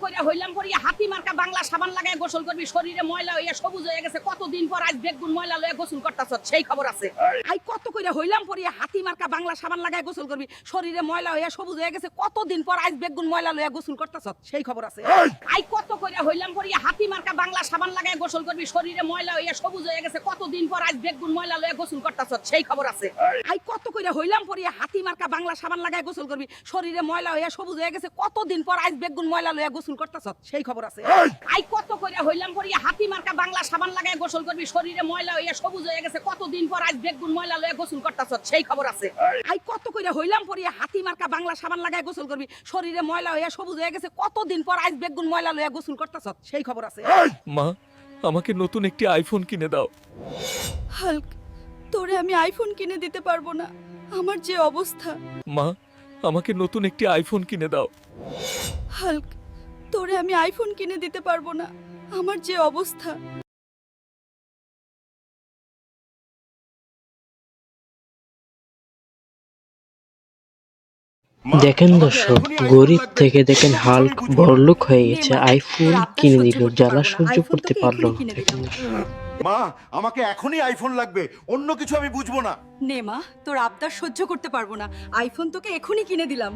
কইরা হইলাম পরিয়া হাতি মার্কা বাংলা সাবান লাগায় গোসল করবি, শরীরে ময়লা হইয়া সবুজ হয়ে গেছে, কতদিন পর আজ বেগুন ময়লা লইয়া গোসল করতাছ, সেই খবর আছে। আই কত কইরা হইলাম পরিয়া হাতি মার্কা বাংলা সাবান লাগায় গোসল করবি, শরীরে ময়লা হইয়া সবুজ হয়ে গেছে, কতদিন পর আজ বেগুন ময়লা লইয়া গোসল করতাছ, সেই খবর আছে। আই কত কইরা হইলাম পরিয়া হাতি মার্কা বাংলা সাবান লাগায় গোসল করবি, শরীরে ময়লা হইয়া সবুজ হয়ে গেছে, কতদিন পর আজ বেগুন ময়লা লইয়া গোসল করতাছ, সেই খবর আছে। আই কত কইরা হইলাম পরিয়া হাতি মার্কা বাংলা সাবান লাগায় গোসল করবি, শরীরে ময়লা হইয়া সবুজ হয়ে গেছে, কতদিন পর আজ বেগুন ময়লা লইয়া গোসল করতাছ, সেই খবর আছে। আই কত কইরা হইলাম পরিয়া হাতি মার্কা বাংলা সাবান লাগায় গোসল করবি, শরীরে ময়লা হইয়া সবুজ হয়ে গেছে, কতদিন পর আজ বেগুন ময়লা লইয়া গোসল করতাছ, সেই খবর আছে। আই কত কইরা হইলাম পরিয়া হাতি মার্কা বাংলা সাবান লাগায় গোসল করবি, শরীরে ময়লা হইয়া সবুজ হয়ে গেছে, কতদিন পর আজ বেগুন ময়লা লইয়া গোসল করতাছ, সেই খবর আছে। মা, আমাকে নতুন একটি আইফোন কিনে দাও। হাল্ক, তোরে আমি আইফোন কিনে দিতে পারবো না, আমার যে অবস্থা। মা, আমাকে নতুন একটি আইফোন কিনে দাও। হাল্ক, তোরে আমি আইফোন কিনে দিতে পারবো না, আমার যে অবস্থা। দেখেন দর্শক, গরিব থেকে দেখেন হাল্ক বড়লোক হয়ে গেছে, আইফোন কিনে দিল, জ্বালা সহ্য করতে পারলো না। দেখেন মা, আমাকে এখনই আইফোন লাগবে, অন্য কিছু আমি বুঝবো না। নে মা, তোর আবদার সহ্য করতে পারবো না, আইফোন তোকে এখনই কিনে দিলাম।